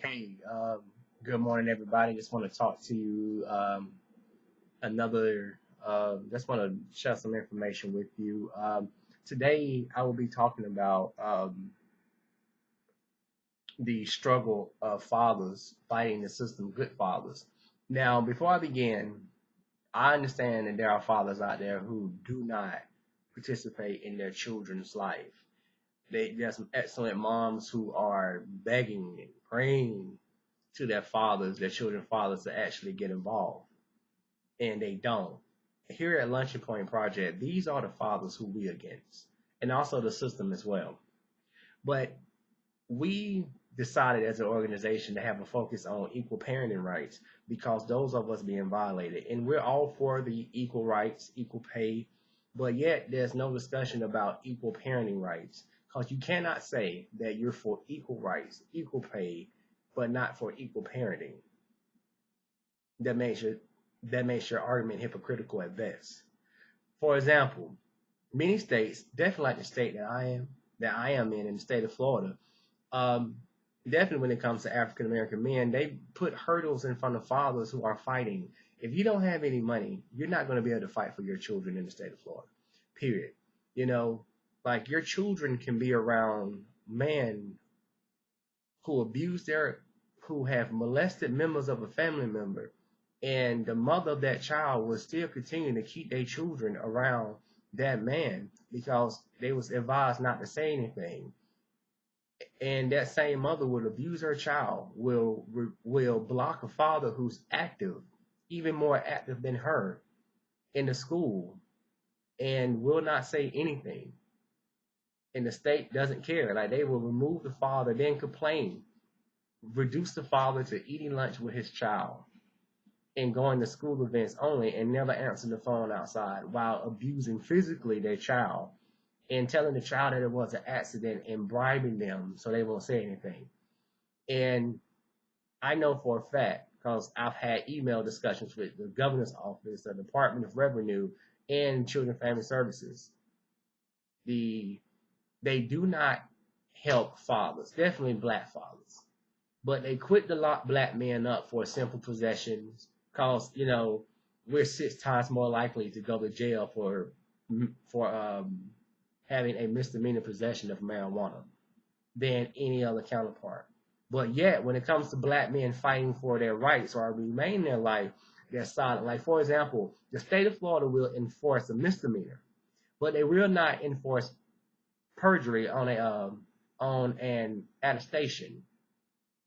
Hey, good morning, everybody. Just want to talk to you another. Just want to share some information with you. Today, I will be talking about the struggle of fathers fighting the system, good fathers. Now, before I begin, I understand that there are fathers out there who do not participate in their children's life. There's some excellent moms who are begging and praying to their fathers, their children's fathers, to actually get involved, and they don't. Here at Luncheon Point Project, these are the fathers who we against, and also the system as well. But we decided as an organization to have a focus on equal parenting rights because those of us being violated, and we're all for the equal rights, equal pay, but yet there's no discussion about equal parenting rights because you cannot say that you're for equal rights, equal pay, but not for equal parenting. That makes your argument hypocritical at best. For example, many states, definitely like the state that I am in the state of Florida, um, definitely when it comes to African American men, they put hurdles in front of fathers who are fighting. If you don't have any money, you're not going to be able to fight for your children in the state of Florida. Period. You know, like your children can be around men who abuse their who have molested members of a family member, and the mother of that child will still continue to keep their children around that man because they was advised not to say anything, and that same mother will abuse her child, will block a father who's active, even more active than her, in the school, and will not say anything, and the state doesn't care. Like, they will remove the father, then complain, reduce the father to eating lunch with his child and going to school events only and never answering the phone outside, while abusing physically their child and telling the child that it was an accident and bribing them so they won't say anything. And I know for a fact, because I've had email discussions with the governor's office, the Department of Revenue, and Children and Family Services. They do not help fathers, definitely black fathers, but they quit to lock black men up for simple possessions, because we're 6 times more likely to go to jail for having a misdemeanor possession of marijuana than any other counterpart. But yet, when it comes to black men fighting for their rights or remain in their life, they're silent. Like, for example, the state of Florida will enforce a misdemeanor, but they will not enforce perjury on an attestation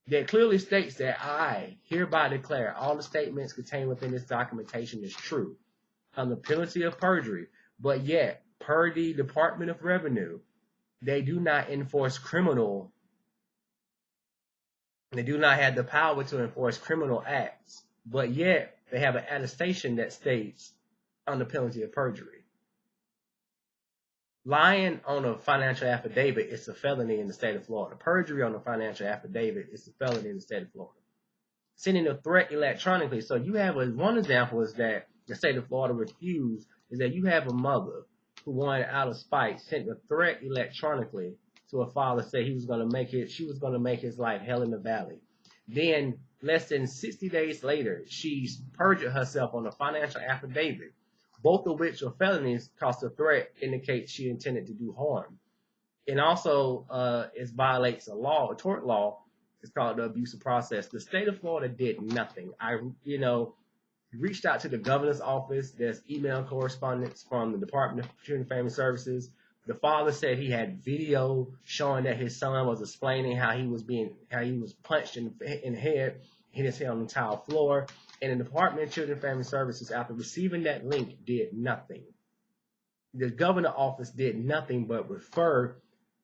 that clearly states that I hereby declare all the statements contained within this documentation is true on the penalty of perjury. But yet, per the Department of Revenue, they do not enforce criminal. They do not have the power to enforce criminal acts. But yet, they have an attestation that states on the penalty of perjury. Lying on a financial affidavit is a felony in the state of Florida. Perjury on a financial affidavit is a felony in the state of Florida. Sending a threat electronically. So you have one example is that the state of Florida refused, is that you have a mother who wanted out of spite, sent a threat electronically to a father, say she was going to make his life hell in the valley. Then less than 60 days later, she's perjured herself on a financial affidavit, both of which are felonies because the threat indicates she intended to do harm. And also, it violates a tort law. It's called the abusive process. The state of Florida did nothing. I reached out to the governor's office. There's email correspondence from the Department of Children and Family Services. The father said he had video showing that his son was explaining how he was punched in the head, hit his head on the tile floor. And the Department of Children and Family Services, after receiving that link, did nothing. The governor's office did nothing but refer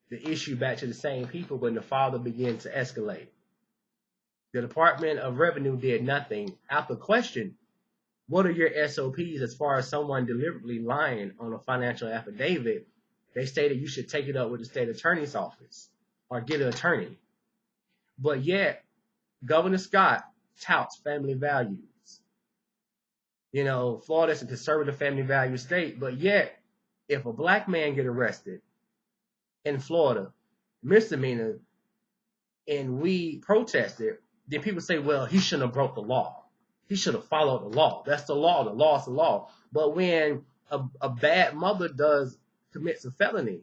the issue back to the same people when the father began to escalate. The Department of Revenue did nothing. After question, what are your SOPs as far as someone deliberately lying on a financial affidavit? They stated you should take it up with the state attorney's office or get an attorney. But yet, Governor Scott touts family values. Florida is a conservative family value state, but yet, if a black man get arrested in Florida, misdemeanor, and we protested, then people say, well, he shouldn't have broke the law. He should have followed the law. That's the law. The law is the law. But when a bad mother commits a felony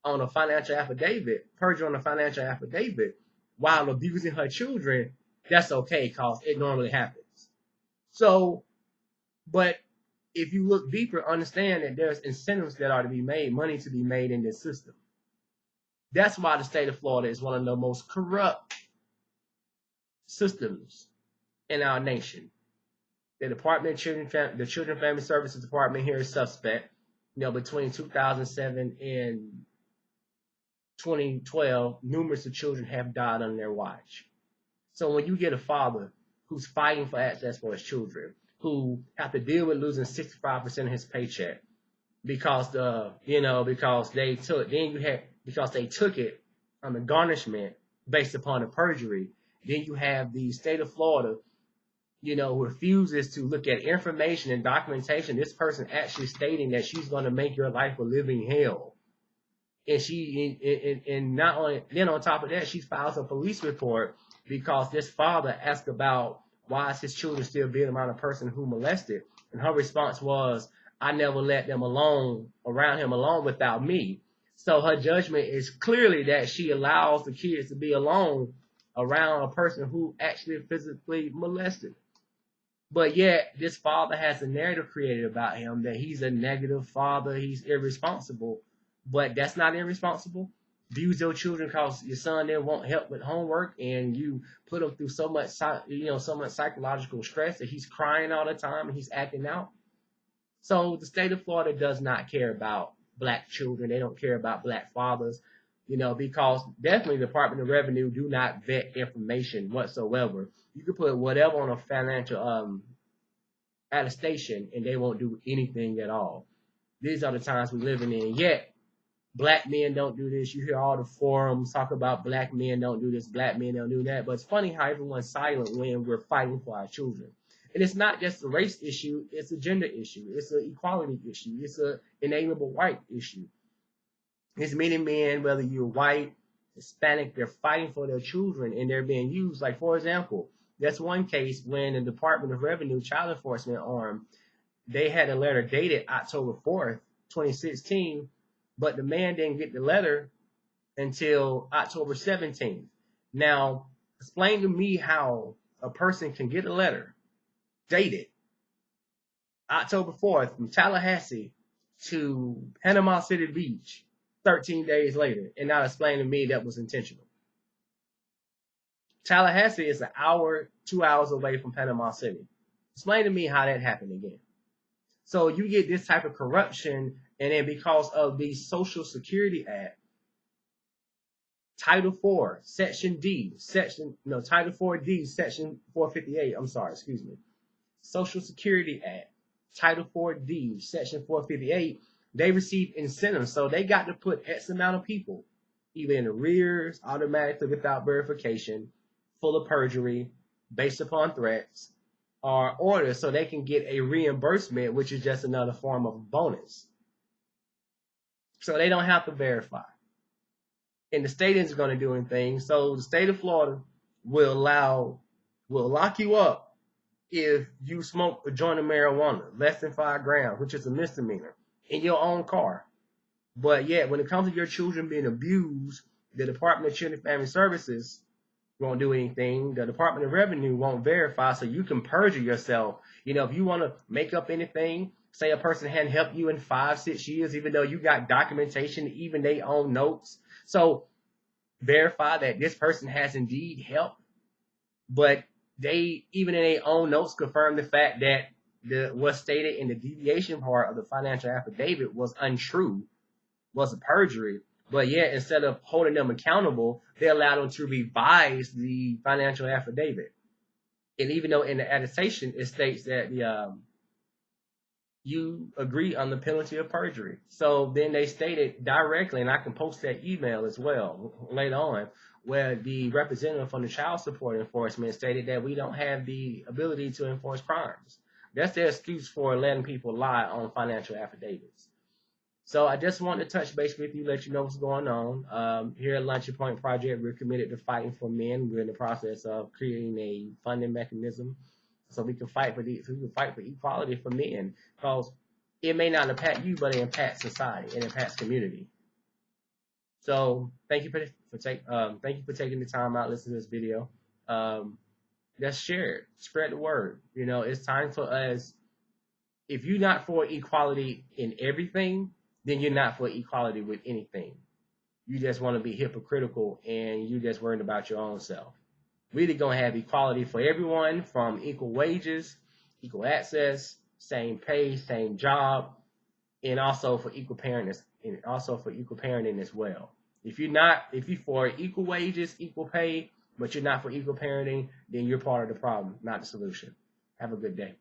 on a financial affidavit, perjury on a financial affidavit, while abusing her children, that's okay because it normally happens. So, but if you look deeper, understand that there's incentives that are to be made, money to be made in this system. That's why the state of Florida is one of the most corrupt systems in our nation. The Department of Children, the Children and Family Services Department here is suspect. Between 2007 and 2012, numerous of children have died under their watch. So when you get a father who's fighting for access for his children, who have to deal with losing 65% of his paycheck because they took it on the garnishment based upon the perjury, then you have the state of Florida, refuses to look at information and documentation. This person actually stating that she's going to make your life a living hell. And not only, then on top of that, she files a police report because this father asked about why is his children still being around a person who molested. And her response was, I never let them around him alone without me. So her judgment is clearly that she allows the kids to be alone around a person who actually physically molested. But yet, this father has a narrative created about him that he's a negative father, he's irresponsible. But that's not irresponsible. Abuse your children because your son then won't help with homework, and you put him through so much psychological stress that he's crying all the time and he's acting out. So the state of Florida does not care about black children. They don't care about black fathers, because definitely the Department of Revenue do not vet information whatsoever. You can put whatever on a financial attestation and they won't do anything at all. These are the times we're living in. Yet, black men don't do this. You hear all the forums talk about black men don't do this, black men don't do that. But it's funny how everyone's silent when we're fighting for our children. And it's not just a race issue, it's a gender issue, it's an equality issue, it's an inalienable white issue. It's many men, whether you're white, Hispanic, they're fighting for their children and they're being used. Like, for example, that's one case when the Department of Revenue Child Enforcement arm, they had a letter dated October 4th, 2016, but the man didn't get the letter until October 17th. Now, explain to me how a person can get a letter dated October 4th from Tallahassee to Panama City Beach 13 days later and not explain to me that was intentional. Tallahassee is an hour, 2 hours away from Panama City. Explain to me how that happened again. So you get this type of corruption, and then because of the Social Security Act, Title 4, Section D, Title 4D, Section 458, Social Security Act, Title 4D, Section 458, they receive incentives. So they got to put X amount of people, either in arrears, automatically without verification, full of perjury, based upon threats, or orders, so they can get a reimbursement, which is just another form of bonus. So they don't have to verify. And the state isn't going to do anything. So the state of Florida will lock you up if you smoke a joint of marijuana, less than 5 grams, which is a misdemeanor, in your own car. But yet, when it comes to your children being abused, the Department of Children and Family Services won't do anything. The Department of Revenue won't verify, so you can perjure yourself. If you want to make up anything, say a person hadn't helped you in 5-6 years, even though you got documentation, even their own notes. So verify that this person has indeed helped, but they, even in their own notes, confirm the fact that what's stated in the deviation part of the financial affidavit was untrue, was a perjury. But yet, instead of holding them accountable, they allowed them to revise the financial affidavit. And even though in the attestation it states that you agree on the penalty of perjury. So then they stated directly, and I can post that email as well later on, where the representative from the Child Support Enforcement stated that we don't have the ability to enforce crimes. That's their excuse for letting people lie on financial affidavits. So I just want to touch base with you, let you know what's going on. Here at Launching Point Project, we're committed to fighting for men. We're in the process of creating a funding mechanism so we can fight for equality for men. Because it may not impact you, but it impacts society, it impacts community. So thank you thank you for taking the time out to listen to this video. Let's share it, spread the word. You know, it's time for us. If you're not for equality in everything, then you're not for equality with anything. You just want to be hypocritical and you just worried about your own self. We're either gonna have equality for everyone, from equal wages, equal access, same pay, same job, and also for equal parenting, as well. If you're for equal wages, equal pay, but you're not for equal parenting, then you're part of the problem, not the solution. Have a good day.